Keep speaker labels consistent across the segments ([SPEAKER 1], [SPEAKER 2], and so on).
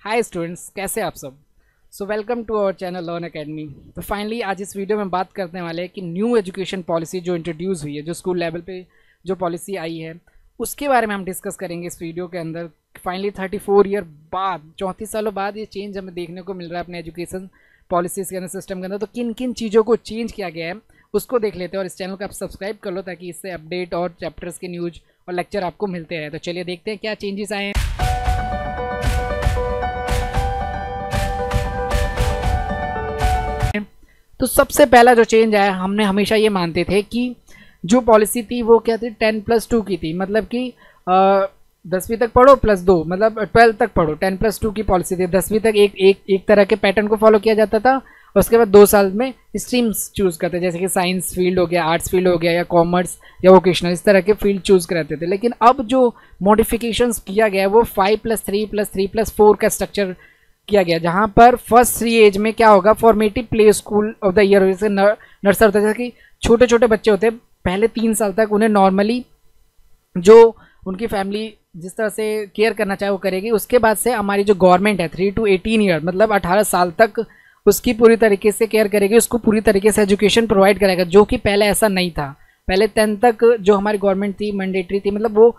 [SPEAKER 1] Hi students, कैसे आप सब। Welcome to our channel learn academy. तो फाइनली आज इस वीडियो में बात करने वाले हैं कि न्यू एजुकेशन पॉलिसी जो इंट्रोड्यूस हुई है, जो स्कूल लेवल पे जो पॉलिसी आई है, उसके बारे में हम डिस्कस करेंगे इस वीडियो के अंदर। फाइनली 34 ईयर बाद, 34 सालों बाद ये चेंज हमें देखने को मिल रहा है अपने एजुकेशन पॉलिसीज़ के अंदर, सिस्टम के अंदर। तो किन किन चीज़ों को चेंज किया गया है उसको देख लेते हैं, और इस चैनल को आप सब्सक्राइब कर लो ताकि इससे अपडेट और चैप्टर्स के न्यूज़ और लेक्चर आपको मिलते रहे। तो चलिए देखते हैं क्या चेंजेस आए हैं। तो सबसे पहला जो चेंज आया, हमने हमेशा ये मानते थे कि जो पॉलिसी थी वो क्या थी, 10+2 की थी। मतलब कि 10वीं तक पढ़ो +2, मतलब 12 तक पढ़ो, 10+2 की पॉलिसी थी। 10वीं तक एक तरह के पैटर्न को फॉलो किया जाता था। उसके बाद 2 साल में स्ट्रीम्स चूज़ करते, जैसे कि साइंस फील्ड हो गया, आर्ट्स फील्ड हो गया, या कॉमर्स या वोकेशनल, इस तरह के फील्ड चूज़ कराते थे। लेकिन अब जो मॉडिफिकेशंस किया गया है वो 5+3+3+4 का स्ट्रक्चर किया गया, जहाँ पर फर्स्ट 3 एज में क्या होगा, formative play school of the year, जैसे नर्सरी होता है, जैसे कि छोटे छोटे बच्चे होते हैं, पहले 3 साल तक उन्हें नॉर्मली जो उनकी फैमिली जिस तरह से केयर करना चाहे वो करेगी। उसके बाद से हमारी जो गवर्नमेंट है 3 to 18 ईयर, मतलब 18 साल तक उसकी पूरी तरीके से केयर करेगी, उसको पूरी तरीके से एजुकेशन प्रोवाइड करेगा, जो कि पहले ऐसा नहीं था। पहले 10 तक जो हमारी गवर्नमेंट थी मैंडेटरी थी, मतलब वो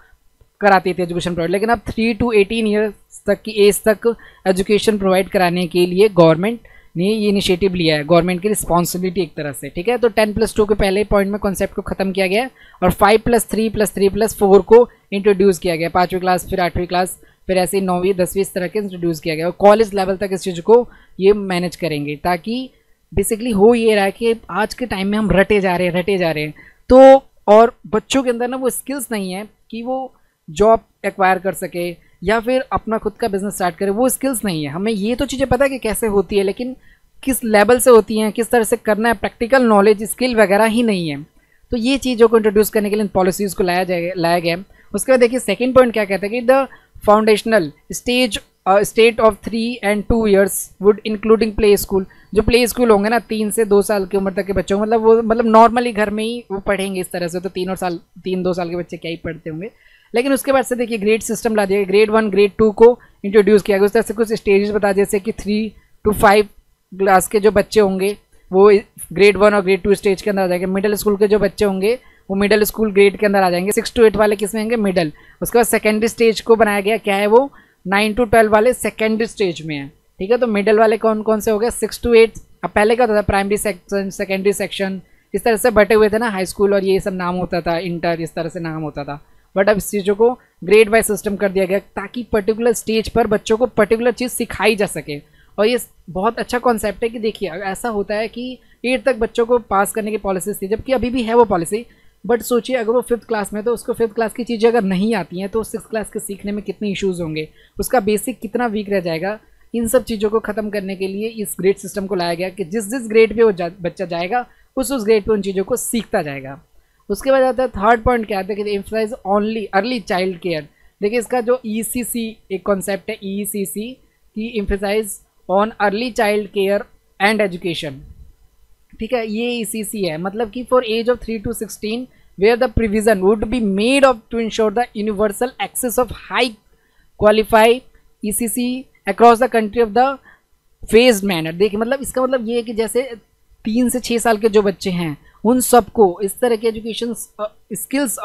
[SPEAKER 1] कराती थी एजुकेशन प्रोवाइड। लेकिन अब 3 to 18 ईयर्स तक की एज तक एजुकेशन प्रोवाइड कराने के लिए गवर्नमेंट ने ये इनिशिएटिव लिया है, गवर्नमेंट की रिस्पॉन्सिबिलिटी एक तरह से, ठीक है। तो 10+2 के पहले पॉइंट में कॉन्सेप्ट को खत्म किया गया और 5+3+3+4 को इंट्रोड्यूस किया गया। 5वीं क्लास, फिर 8वीं क्लास, फिर ऐसे 9वीं 10वीं इस तरह के इंट्रोड्यूस किया गया। और कॉलेज लेवल तक इस चीज़ को ये मैनेज करेंगे, ताकि बेसिकली हो ये रहा है कि आज के टाइम में हम रटे जा रहे हैं। तो और बच्चों के अंदर ना वो स्किल्स नहीं है कि वो जॉब एक्वायर कर सके या फिर अपना खुद का बिजनेस स्टार्ट करे, वो स्किल्स नहीं है। हमें ये तो चीज़ें पता है कि कैसे होती है, लेकिन किस लेवल से होती हैं, किस तरह से करना है, प्रैक्टिकल नॉलेज, स्किल वगैरह ही नहीं है। तो ये चीज़ों को इंट्रोड्यूस करने के लिए इन पॉलिसीज़ को लाया गया। उसके बाद देखिए सेकंड पॉइंट क्या कहता है कि the foundational state of 3 and 2 years would including play school. जो प्ले स्कूल होंगे ना 3 से 2 साल की उम्र तक के बच्चों, मतलब वो मतलब नॉर्मली घर में ही वो पढ़ेंगे इस तरह से। तो 3-2 साल के बच्चे क्या ही पढ़ते होंगे। लेकिन उसके बाद से देखिए ग्रेड सिस्टम ला दिया, ग्रेड 1 ग्रेड 2 को इंट्रोड्यूस किया गया। उस तरह से कुछ स्टेजेस बता, जैसे कि 3 to 5 क्लास के जो बच्चे होंगे वो ग्रेड 1 और ग्रेड 2 स्टेज के अंदर आ जाएंगे। मिडिल स्कूल के जो बच्चे होंगे वो मिडिल स्कूल ग्रेड के अंदर आ जाएंगे। 6 to 8 वाले किस में होंगे, मिडिल। उसके बाद सेकेंडरी स्टेज को बनाया गया, क्या है वो, 9 to 12 वाले सेकेंडरी स्टेज में है, ठीक है। तो मिडिल वाले कौन कौन से हो गए, 6 to 8। अब पहले क्या होता था, प्राइमरी सेक्शन, सेकेंडरी सेक्शन, इस तरह से बटे हुए थे ना, हाई स्कूल और ये सब नाम होता था, इंटर, इस तरह से नाम होता था। बट अब इस चीज़ों को ग्रेड वाइज सिस्टम कर दिया गया, ताकि पर्टिकुलर स्टेज पर बच्चों को पर्टिकुलर चीज़ सिखाई जा सके। और ये बहुत अच्छा कॉन्सेप्ट है कि देखिए ऐसा होता है कि 8 तक बच्चों को पास करने की पॉलिसी थी, जबकि अभी भी है वो पॉलिसी। बट सोचिए अगर वो 5th क्लास में, तो उसको 5th क्लास की चीज़ें अगर नहीं आती हैं तो 6th क्लास के सीखने में कितने इश्यूज़ होंगे, उसका बेसिक कितना वीक रह जाएगा। इन सब चीज़ों को ख़त्म करने के लिए इस ग्रेड सिस्टम को लाया गया कि जिस जिस ग्रेड पे वो बच्चा जाएगा उस ग्रेड पे उन चीज़ों को सीखता जाएगा। उसके बाद आता है थर्ड पॉइंट, क्या आता है कि emphasize only early child care. देखिए इसका जो ECC एक कॉन्सेप्ट है, ECC की emphasize on early child care and education, ठीक है। ये ECC है, मतलब कि for age of 3 to 16 where the provision would be made of to ensure the universal access of high qualify ECC across the country of the phased manner. देखिए मतलब इसका मतलब ये है कि जैसे 3 से 6 साल के जो बच्चे हैं उन सबको इस तरह के एजुकेशन स्किल्स,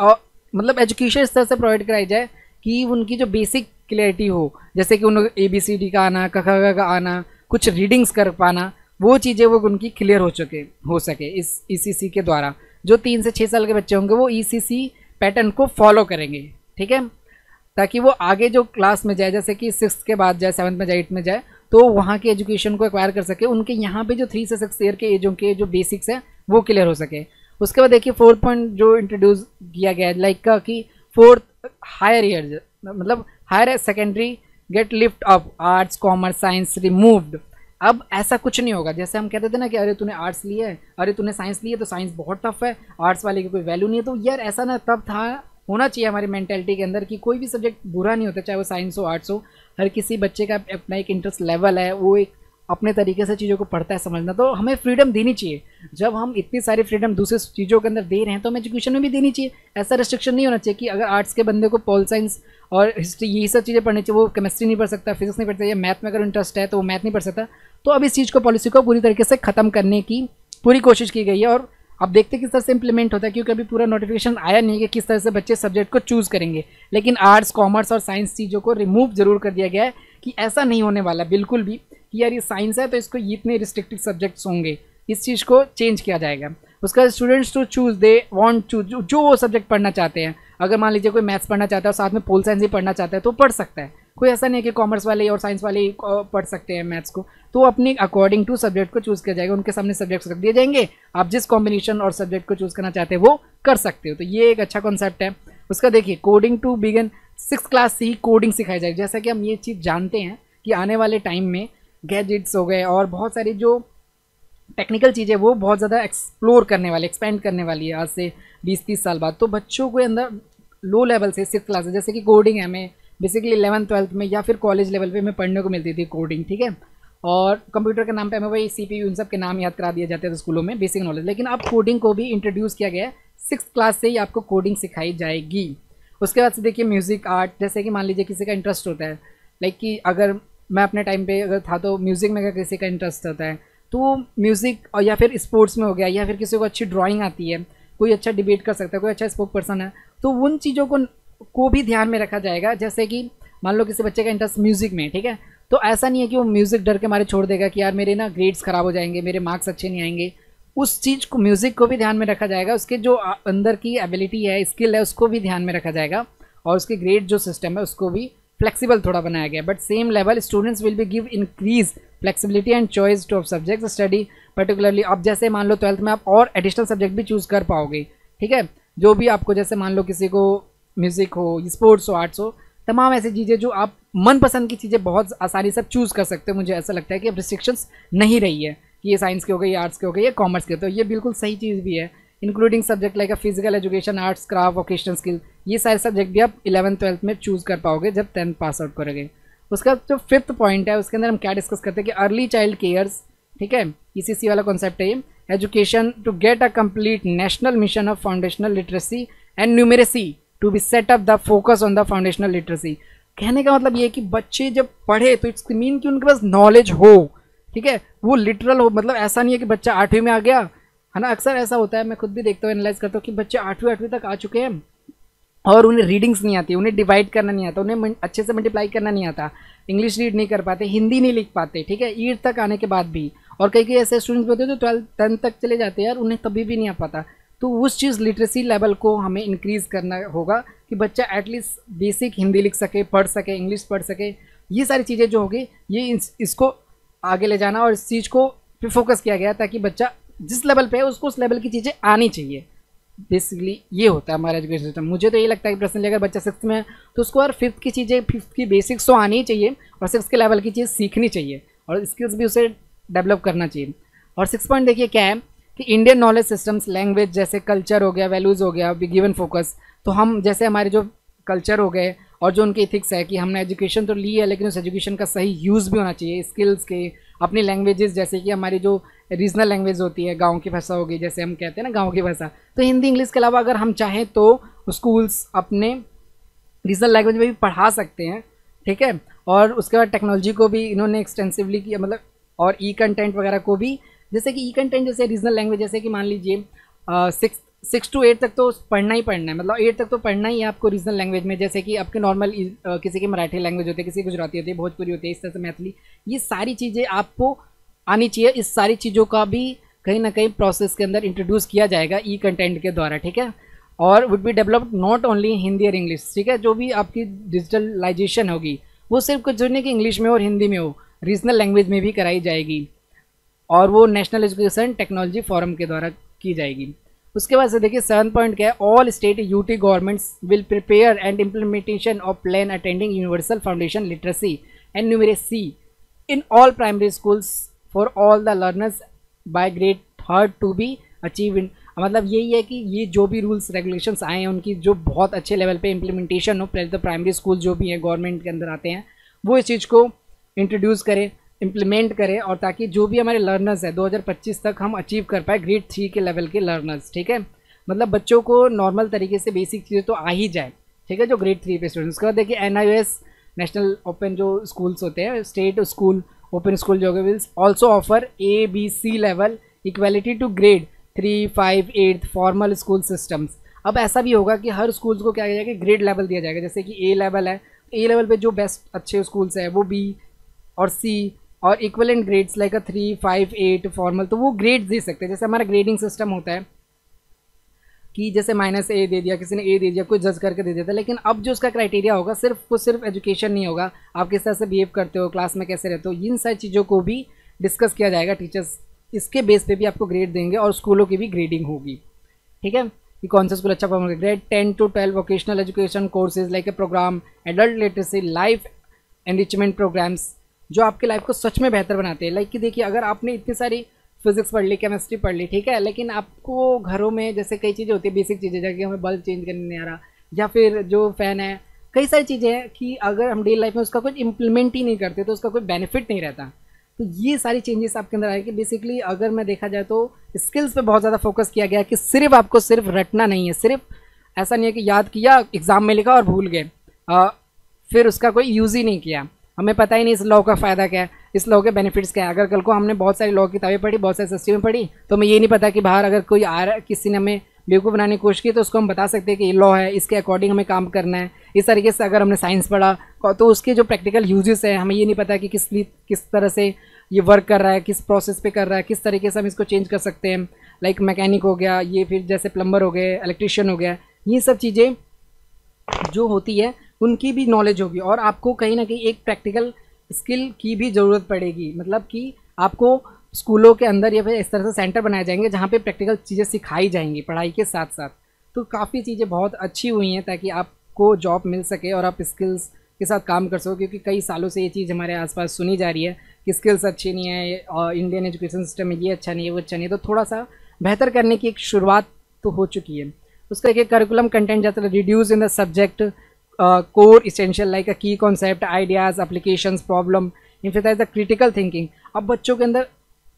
[SPEAKER 1] मतलब एजुकेशन इस तरह से प्रोवाइड कराई जाए कि उनकी जो बेसिक क्लियरिटी हो, जैसे कि उनको ABCD का आना, क ख का आना, कुछ रीडिंग्स कर पाना, वो चीज़ें वो उनकी क्लियर हो सके इस ECC के द्वारा। जो 3 से 6 साल के बच्चे होंगे वो ECC पैटर्न को फॉलो करेंगे, ठीक है, ताकि वो आगे जो क्लास में जाए, जैसे कि 6th के बाद जाए, 7th में जाए, 8th में जाए, तो वहाँ के एजुकेशन को एक्वायर कर सके। उनके यहाँ पे जो 3 से 6 ईयर के एजों के जो बेसिक्स है वो क्लियर हो सके। उसके बाद देखिए 4th पॉइंट जो इंट्रोड्यूस किया गया है, लाइक का कि 4th हायर ईयर, मतलब higher secondary get lift up, arts commerce science removed. अब ऐसा कुछ नहीं होगा, जैसे हम कहते थे ना कि अरे तूने आर्ट्स लिया है, अरे तूने साइंस लिया तो साइंस बहुत टफ है, आर्ट्स वाले की कोई वैल्यू नहीं है। तो यार ऐसा ना तब था, होना चाहिए हमारी मेंटेलिटी के अंदर कि कोई भी सब्जेक्ट बुरा नहीं होता, चाहे वो साइंस हो आर्ट्स हो। हर किसी बच्चे का अपना एक इंटरेस्ट लेवल है, वो एक अपने तरीके से चीज़ों को पढ़ता है समझना, तो हमें फ्रीडम देनी चाहिए। जब हम इतनी सारी फ्रीडम दूसरे चीज़ों के अंदर दे रहे हैं तो हमें एजुकेशन में भी देनी चाहिए। ऐसा रिस्ट्रिक्शन नहीं होना चाहिए कि अगर आर्ट्स के बंदे को पॉल साइंस और हिस्ट्री यही सब चीज़ें पढ़नी चाहिए, वो केमिस्ट्री नहीं पढ़ सकता, फिजिक्स नहीं पढ़ सकता, या मैथ में अगर इंटरेस्ट है तो वो मैथ नहीं पढ़ सकता। तो अब इस चीज़ को, पॉलिसी को पूरी तरीके से ख़त्म करने की पूरी कोशिश की गई है, और अब देखते हैं किस तरह से इंप्लीमेंट होता है, क्योंकि अभी पूरा नोटिफिकेशन आया नहीं है कि किस तरह से बच्चे सब्जेक्ट को चूज़ करेंगे। लेकिन आर्ट्स, कॉमर्स और साइंस चीज़ों को रिमूव जरूर कर दिया गया है कि ऐसा नहीं होने वाला बिल्कुल भी कि यार ये साइंस है तो इसको इतने रिस्ट्रिक्टिव सब्जेक्ट्स होंगे। इस चीज़ को चेंज किया जाएगा। उसका students to choose, they want choose जो वो सब्जेक्ट पढ़ना चाहते हैं। अगर मान लीजिए कोई मैथ्स पढ़ना चाहता है और साथ में पोल साइंस भी पढ़ना चाहता है तो पढ़ सकता है। कोई ऐसा नहीं है कि कॉमर्स वाले और साइंस वाले पढ़ सकते हैं मैथ्स को, तो अपनी अकॉर्डिंग टू सब्जेक्ट को चूज़ किया जाएगा। उनके सामने सब्जेक्ट्स रख दिए जाएंगे, आप जिस कॉम्बिनेशन और सब्जेक्ट को चूज़ करना चाहते हैं वो कर सकते हो। तो ये एक अच्छा कॉन्सेप्ट है। उसका देखिए, coding to begin 6th class से ही कोडिंग सिखाई जाएगी। जैसा कि हम ये चीज़ जानते हैं कि आने वाले टाइम में गैजेट्स हो गए और बहुत सारी जो टेक्निकल चीज़ें वो बहुत ज़्यादा एक्सप्लोर करने वाली, एक्सपेंड करने वाली है आज से 20-30 साल बाद। तो बच्चों के अंदर लो लेवल से 6th क्लास से, जैसे कि कोडिंग है, हमें बेसिकली 11th-12th में या फिर कॉलेज लेवल पे हमें पढ़ने को मिलती थी कोडिंग, ठीक है। और कंप्यूटर के नाम पे हमें वही CPU, उन सब के नाम याद करा दिए जाते थे स्कूलों में, बेसिक नॉलेज। लेकिन अब कोडिंग को भी इंट्रोड्यूस किया गया है, 6th क्लास से ही आपको कोडिंग सिखाई जाएगी। उसके बाद से देखिए म्यूज़िक, आर्ट, जैसे कि मान लीजिए किसी का इंटरेस्ट होता है, लाइक कि अगर मैं अपने टाइम पे अगर था तो म्यूज़िक में अगर किसी का इंटरेस्ट होता है तो म्यूज़िक, और या फिर स्पोर्ट्स में हो गया, या फिर किसी को अच्छी ड्राइंग आती है, कोई अच्छा डिबेट कर सकता है, कोई अच्छा स्पोक पर्सन है, तो उन चीज़ों को भी ध्यान में रखा जाएगा। जैसे कि मान लो किसी बच्चे का इंटरेस्ट म्यूज़िक में, ठीक है, तो ऐसा नहीं है कि वो म्यूज़िक डर के मारे छोड़ देगा कि यार मेरे ना ग्रेड्स ख़राब हो जाएंगे, मेरे मार्क्स अच्छे नहीं आएंगे। उस चीज़ को, म्यूज़िक को भी ध्यान में रखा जाएगा, उसके जो अंदर की एबिलिटी है, स्किल है, उसको भी ध्यान में रखा जाएगा, और उसके ग्रेड जो सिस्टम है उसको भी फ्लेक्सिबल थोड़ा बनाया गया। But same level students will be give increase flexibility and choice two of subject study particularly. अब जैसे मान लो 12th में आप और एडिशनल सब्जेक्ट भी चूज़ कर पाओगे, ठीक है, जो भी आपको, जैसे मान लो किसी को म्यूज़िक हो, स्पोर्ट्स हो, आर्ट्स हो, तमाम ऐसी चीज़ें जो आप मनपसंद की चीज़ें बहुत आसानी से चूज़ कर सकते हो। मुझे ऐसा लगता है कि अब रिस्ट्रिक्शंस नहीं रही है कि ये साइंस के हो गए, ये आर्ट्स के हो गए, ये कॉमर्स के, तो ये बिल्कुल सही चीज़ भी है। Including subject like physical education, arts, craft, vocational skill, ये सारे सब्जेक्ट भी आप 11th-12th में चूज़ कर पाओगे जब 10th पास आउट करोगे। उसका जो 5th पॉइंट है उसके अंदर हम क्या डिस्कस करते हैं कि अर्ली चाइल्ड केयर्स, ठीक है, ECC वाला कॉन्सेप्ट है ये, education to get a complete national mission of foundational literacy and numeracy to be set up the focus on the foundational literacy. कहने का मतलब ये है कि बच्चे जब पढ़े तो इट्स मीन कि उनके पास नॉलेज हो, ठीक है, वो लिटरल हो। मतलब ऐसा नहीं है कि बच्चा 8वीं में आ गया है ना, अक्सर ऐसा होता है, मैं खुद भी देखता हूँ, एनालाइज करता हूँ कि बच्चे 8वीं तक आ चुके हैं और उन्हें रीडिंग्स नहीं आती, उन्हें डिवाइड करना नहीं आता, उन्हें अच्छे से मल्टीप्लाई करना नहीं आता, इंग्लिश रीड नहीं कर पाते, हिंदी नहीं लिख पाते, ठीक है, 8th तक आने के बाद भी। और कई ऐसे स्टूडेंट्स होते हैं जो 10th तक चले जाते हैं यार, उन्हें तभी भी नहीं आ पाता। तो उस चीज़ लिटरेसी लेवल को हमें इंक्रीज़ करना होगा कि बच्चा एटलीस्ट बेसिक हिंदी लिख सके, पढ़ सके, इंग्लिश पढ़ सके। ये सारी चीज़ें जो होगी ये इसको आगे ले जाना और इस चीज़ को पे फोकस किया गया ताकि बच्चा जिस लेवल पे है उसको उस लेवल की चीज़ें आनी चाहिए। बेसिकली ये होता है हमारा एजुकेशन सिस्टम। मुझे तो ये लगता है कि पर्सनली अगर बच्चा 6th में है तो उसको और 5th की चीज़ें, 5th की बेसिक्स तो आनी ही चाहिए और 6th के लेवल की चीज़ सीखनी चाहिए और स्किल्स भी उसे डेवलप करना चाहिए। और 6 पॉइंट देखिए क्या है कि इंडियन नॉलेज सिस्टम्स, लैंग्वेज जैसे कल्चर हो गया, वैल्यूज़ हो गया, बी गिवन फोकस। तो हम जैसे हमारे जो कल्चर हो गए और जो उनके इथिक्स है कि हमने एजुकेशन तो ली है लेकिन उस एजुकेशन का सही यूज़ भी होना चाहिए, स्किल्स के, अपनी लैंग्वेजेस जैसे कि हमारी जो रीजनल लैंग्वेज होती है, गांव की भाषा होगी, जैसे हम कहते हैं ना गांव की भाषा, तो हिंदी इंग्लिश के अलावा अगर हम चाहें तो स्कूल्स अपने रीजनल लैंग्वेज में भी पढ़ा सकते हैं, ठीक है। और उसके बाद टेक्नोलॉजी को भी इन्होंने एक्सटेंसिवली किया, मतलब और ई कंटेंट वगैरह को भी, जैसे कि ई कंटेंट जैसे रीजनल लैंग्वेज, जैसे कि मान लीजिए 6 to 8 तक तो पढ़ना ही पढ़ना है, मतलब 8 तक तो पढ़ना ही है आपको रीजनल लैंग्वेज में। जैसे कि आपके नॉर्मल किसी की मराठी लैंग्वेज होती है, किसी की गुजराती होती है, भोजपुरी होती है, इस तरह से मैथिली, ये सारी चीज़ें आपको आनी चाहिए। इस सारी चीज़ों का भी कहीं ना कहीं प्रोसेस के अंदर इंट्रोड्यूस किया जाएगा ई कंटेंट के द्वारा, ठीक है। और would be developed not only Hindi और इंग्लिश, ठीक है। जो भी आपकी डिजिटलाइजेशन होगी वो सिर्फ कुछ जो नहीं कि इंग्लिश में और हिंदी में हो, रीजनल लैंग्वेज में भी कराई जाएगी और वो नेशनल एजुकेशन टेक्नोलॉजी फोरम के द्वारा की जाएगी। उसके बाद से देखिए 7 पॉइंट क्या है, all state UT governments will prepare and implementation of plan attending universal foundation literacy and numeracy in all primary schools for all the learners by grade 3rd to be achieve in. मतलब यही है कि ये जो भी rules regulations आए हैं उनकी जो बहुत अच्छे लेवल पे इम्प्लीमेंटेशन हो, प्राइमरी स्कूल जो भी है गवर्नमेंट के अंदर आते हैं वो इस चीज़ को इंट्रोड्यूस करें इम्प्लीमेंट करें, और ताकि जो भी हमारे लर्नर्स है 2025 तक हम अचीव कर पाए ग्रेड 3 के लेवल के लर्नर्स। ठीक है, मतलब बच्चों को नॉर्मल तरीके से बेसिक चीज़ें तो आ ही जाए। ठीक है, जो ग्रेड 3 पे स्टूडेंट्स का देखिए NIOS नेशनल ओपन जो स्कूल्स होते हैं, स्टेट स्कूल ओपन स्कूल जो will also offer ABC level equality to grade 3, 5, 8 formal school systems. अब ऐसा भी होगा कि हर स्कूल्स को क्या किया जाएगा, ग्रेड लेवल दिया जाएगा। जैसे कि A लेवल है, A लेवल पे जो बेस्ट अच्छे स्कूल्स है वो B और C, और इक्वलेंट ग्रेड्स लाइक 3, 5, 8 फॉर्मल, तो वो ग्रेड्स दे सकते हैं। जैसे हमारा ग्रेडिंग सिस्टम होता है कि जैसे -A दे दिया, किसी ने A दे दिया, कोई जज करके दे देता है। लेकिन अब जो उसका क्राइटेरिया होगा सिर्फ एजुकेशन नहीं होगा, आप किस तरह से बिहेव करते हो, क्लास में कैसे रहते हो, इन सारी चीज़ों को भी डिस्कस किया जाएगा। टीचर्स इसके बेस पे भी आपको ग्रेड देंगे और स्कूलों की भी ग्रेडिंग होगी। ठीक है, कि कौन सा स्कूल अच्छा परफॉर्म करेगा। Grade 10 to 12 vocational education courses like a program, adult literacy, life enrichment programs जो आपके लाइफ को सच में बेहतर बनाते हैं। लाइक कि देखिए, अगर आपने इतनी सारी फिजिक्स पढ़ ली, केमिस्ट्री पढ़ ली, ठीक है, लेकिन आपको घरों में जैसे कई चीज़ें होती है, बेसिक चीज़ें, जैसे कि हमें बल्ब चेंज करने नहीं आ रहा, या फिर जो फ़ैन है, कई सारी चीज़ें हैं कि अगर हम डेली लाइफ में उसका कुछ इम्प्लीमेंट ही नहीं करते तो उसका कोई बेनिफिट नहीं रहता। तो ये सारी चेंजेस आपके अंदर आए कि बेसिकली अगर मैं देखा जाए तो स्किल्स पे बहुत ज़्यादा फोकस किया गया है कि सिर्फ आपको सिर्फ रटना नहीं है, सिर्फ ऐसा नहीं है कि याद किया, एग्ज़ाम में लिखा और भूल गए, फिर उसका कोई यूज़ ही नहीं किया, हमें पता ही नहीं इस लॉ का फ़ायदा क्या है, इस लॉ के बेनिफिट्स क्या है। अगर कल को हमने बहुत सारी लॉ की किताबें पढ़ी, बहुत सारी सिस्टम पढ़ी, तो हमें ये नहीं पता कि बाहर अगर कोई आ रहा है, किसी ने हमें बेवकूफ़ बनाने की कोशिश की, तो उसको हम बता सकते हैं कि ये लॉ है, इसके अकॉर्डिंग हमें काम करना है। इस तरीके से अगर हमने साइंस पढ़ा तो उसके जो प्रैक्टिकल यूजेस है, हमें ये नहीं पता कि किस तरह से ये वर्क कर रहा है, किस प्रोसेस पे कर रहा है, किस तरीके से हम इसको चेंज कर सकते हैं। लाइक मैकेनिक हो गया, ये फिर जैसे प्लम्बर हो गए, इलेक्ट्रीशियन हो गया, ये सब चीज़ें जो होती है उनकी भी नॉलेज होगी, और आपको कहीं ना कहीं एक प्रैक्टिकल स्किल की भी ज़रूरत पड़ेगी। मतलब कि आपको स्कूलों के अंदर या फिर इस तरह से सेंटर बनाए जाएंगे जहाँ पे प्रैक्टिकल चीज़ें सिखाई जाएंगी पढ़ाई के साथ साथ। तो काफ़ी चीज़ें बहुत अच्छी हुई हैं ताकि आपको जॉब मिल सके और आप स्किल्स के साथ काम कर सको, क्योंकि कई सालों से ये चीज़ हमारे आसपास सुनी जा रही है कि स्किल्स अच्छी नहीं है और इंडियन एजुकेशन सिस्टम में ये अच्छा नहीं है, वो अच्छा नहीं है। तो थोड़ा सा बेहतर करने की एक शुरुआत तो हो चुकी है। उसका एक करिकुलम कंटेंट जाता है reduce in the subject core essential like a key concept, ideas, applications, problem, emphasize the critical thinking। अब बच्चों के अंदर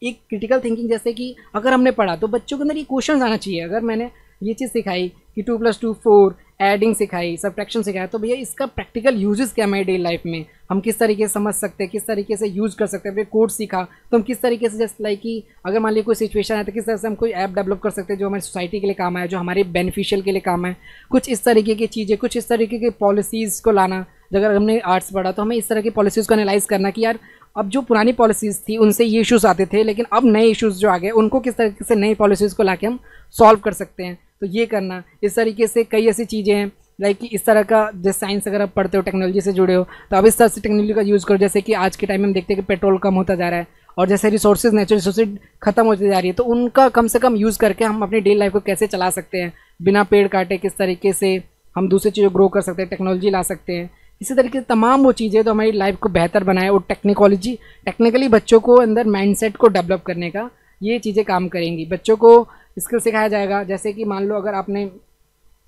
[SPEAKER 1] एक क्रिटिकल थिंकिंग, जैसे कि अगर हमने पढ़ा तो बच्चों के अंदर ये क्वेश्चन आना चाहिए। अगर मैंने ये चीज़ सिखाई कि 2 + 2 4, एडिंग सिखाई, सबट्रैक्शन सिखाया, तो भैया इसका प्रैक्टिकल यूजेस क्या है डेली लाइफ में, हम किस तरीके से समझ सकते हैं, किस तरीके से यूज़ कर सकते हैं। फिर कोड सीखा तो हम किस तरीके से, जैसे लाइक कि अगर मान लीजिए कोई सिचुएशन है तो किस तरह से हम कोई ऐप डेवलप कर सकते हैं जो हमारी सोसाइटी के लिए काम आए, जो हमारे बेनिफिशियल के लिए काम है। कुछ इस तरीके की चीज़ें, कुछ इस तरीके की पॉलिसीज़ को लाना। अगर हमने आर्ट्स पढ़ा तो हमें इस तरह की पॉलिसीज़ को एनालाइज करना कि यार अब जो पुरानी पॉलिसीज़ थी उनसे ये इश्यूज़ आते थे, लेकिन अब नए इश्यूज़ जो आ गए उनको किस तरीके से नई पॉलिसीज़ को लाके हम सॉल्व कर सकते हैं। तो ये करना, इस तरीके से कई ऐसी चीज़ें हैं लाइक कि इस तरह का, जैसे साइंस अगर आप पढ़ते हो, टेक्नोलॉजी से जुड़े हो, तो अब इस तरह से टेक्नोलॉजी का यूज़ करो। जैसे कि आज के टाइम में हम देखते हैं कि पेट्रोल कम होता जा रहा है और जैसे रिसोर्सेज, नेचुरल रिसोर्सेज खत्म होती जा रही है, तो उनका कम से कम यूज़ करके हम अपनी डेली लाइफ को कैसे चला सकते हैं बिना पेड़ काटे, किस तरीके से हम दूसरी चीज़ों ग्रो कर सकते हैं, टेक्नोलॉजी ला सकते हैं। इसी तरीके से तमाम वो चीज़ें तो हमारी लाइफ को बेहतर बनाए और टेक्निकली बच्चों को अंदर माइंडसेट को डेवलप करने का ये चीज़ें काम करेंगी। बच्चों को स्किल सिखाया जाएगा, जैसे कि मान लो अगर आपने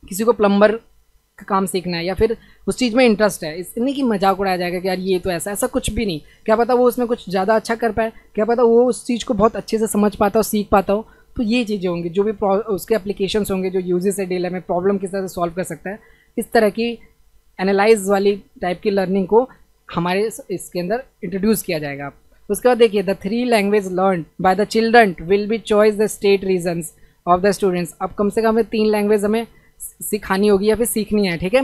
[SPEAKER 1] किसी को प्लम्बर का काम सीखना है या फिर उस चीज़ में इंटरेस्ट है, इसलिए कि मजाक उड़ाया जाएगा कि यार ये तो ऐसा कुछ भी नहीं, क्या पता वो उसमें कुछ ज़्यादा अच्छा कर पाए, क्या पता वो उस चीज़ को बहुत अच्छे से समझ पाता हो, सीख पाता हो। तो ये चीज़ें होंगी जो भी उसके एप्लीकेशंस होंगे, जो यूजेस है डेली में, प्रॉब्लम किस तरह से सॉल्व कर सकता है, इस तरह की एनालाइज वाली टाइप की लर्निंग को हमारे इसके अंदर इंट्रोड्यूस किया जाएगा। उसके बाद देखिए, the 3 language learn by the children will be choice the state regions of the students. अब कम से कम हमें 3 लैंग्वेज हमें सिखानी होगी या फिर सीखनी है, ठीक है।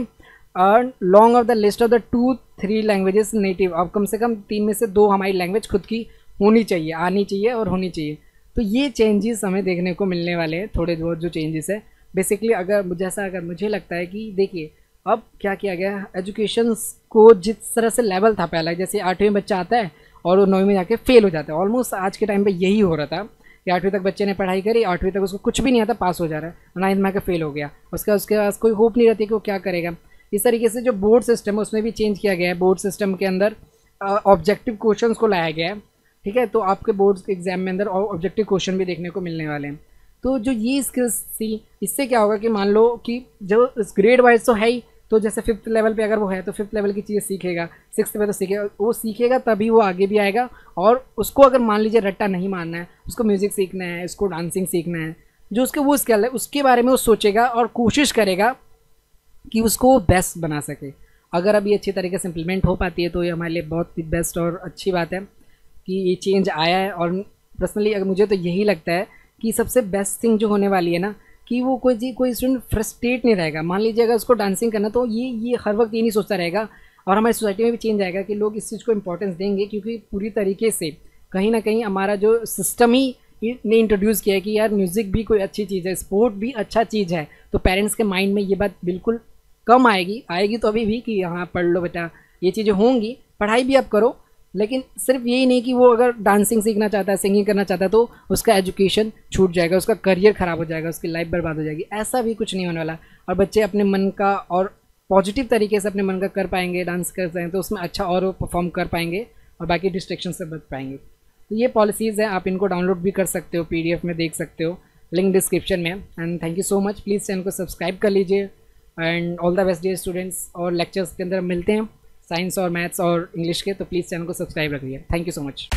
[SPEAKER 1] और long off the list of the 2-3 languages native. अब कम से कम 3 में से 2 हमारी लैंग्वेज खुद की होनी चाहिए, आनी चाहिए और होनी चाहिए। तो ये चेंजेस हमें देखने को मिलने वाले हैं, थोड़े बहुत जो चेंजेस है बेसिकली। अगर मुझे लगता है कि देखिए अब क्या किया गया, एजुकेशन को जिस तरह से लेवल था पहला, जैसे 8वीं बच्चा आता है और वो 9वीं में जाके फेल हो जाता है। ऑलमोस्ट आज के टाइम पे यही हो रहा था कि 8वीं तक बच्चे ने पढ़ाई करी, 8वीं तक उसको कुछ भी नहीं आता, पास हो जा रहा है, 9th में आके फेल हो गया, उसके पास कोई होप नहीं रहती कि वो क्या करेगा। इस तरीके से जो बोर्ड सिस्टम है उसमें भी चेंज किया गया है। बोर्ड सिस्टम के अंदर ऑब्जेक्टिव क्वेश्चन को लाया गया है, ठीक है। तो आपके बोर्ड के एग्जाम में अंदर ऑब्जेक्टिव क्वेश्चन भी देखने को मिलने वाले हैं। तो जो ये स्किल्स थी, इससे क्या होगा कि मान लो कि जो ग्रेड वाइज तो है ही, तो जैसे 5th लेवल पे अगर वो है तो 5th लेवल की चीज़ें सीखेगा, 6th पे तो सीखेगा, वो सीखेगा तभी वो आगे भी आएगा। और उसको अगर मान लीजिए रट्टा नहीं मारना है, उसको म्यूज़िक सीखना है, उसको डांसिंग सीखना है, जो उसके वो स्किल है उसके बारे में वो सोचेगा और कोशिश करेगा कि उसको बेस्ट बना सके। अगर अब ये अच्छी तरीके से इम्प्लीमेंट हो पाती है तो ये हमारे लिए बहुत ही बेस्ट और अच्छी बात है कि ये चेंज आया है। और पर्सनली अगर मुझे तो यही लगता है कि सबसे बेस्ट थिंग जो होने वाली है ना, कि वो कोई स्टूडेंट फ्रस्ट्रेट नहीं रहेगा। मान लीजिए अगर उसको डांसिंग करना, तो ये हर वक्त ये नहीं सोचता रहेगा। और हमारी सोसाइटी में भी चेंज आएगा कि लोग इस चीज़ को इंपॉर्टेंस देंगे, क्योंकि पूरी तरीके से कहीं ना कहीं हमारा जो सिस्टम ही ने इंट्रोड्यूस किया है कि यार म्यूज़िक भी कोई अच्छी चीज़ है, स्पोर्ट भी अच्छा चीज़ है। तो पेरेंट्स के माइंड में ये बात बिल्कुल कम आएगी तो अभी भी कि हाँ पढ़ लो बेटा, ये चीज़ें होंगी, पढ़ाई भी आप करो। लेकिन सिर्फ यही नहीं कि वो अगर डांसिंग सीखना चाहता है, सिंगिंग करना चाहता है, तो उसका एजुकेशन छूट जाएगा, उसका करियर ख़राब हो जाएगा, उसकी लाइफ बर्बाद हो जाएगी। ऐसा भी कुछ नहीं होने वाला। और बच्चे अपने मन का और पॉजिटिव तरीके से अपने मन का कर पाएंगे, डांस कर पाएंगे, तो उसमें अच्छा और वो परफॉर्म कर पाएंगे और बाकी डिस्ट्रैक्शन से बच पाएंगे। तो ये पॉलिसीज़ हैं, आप इनको डाउनलोड भी कर सकते हो, PDF में देख सकते हो, लिंक डिस्क्रिप्शन में। And thank you so much. Please channel को सब्सक्राइब कर लीजिए। And all the best dear students. और लेक्चर्स के अंदर मिलते हैं साइंस और मैथ्स और इंग्लिश के, तो प्लीज़ चैनल को सब्सक्राइब रखिए। Thank you so much.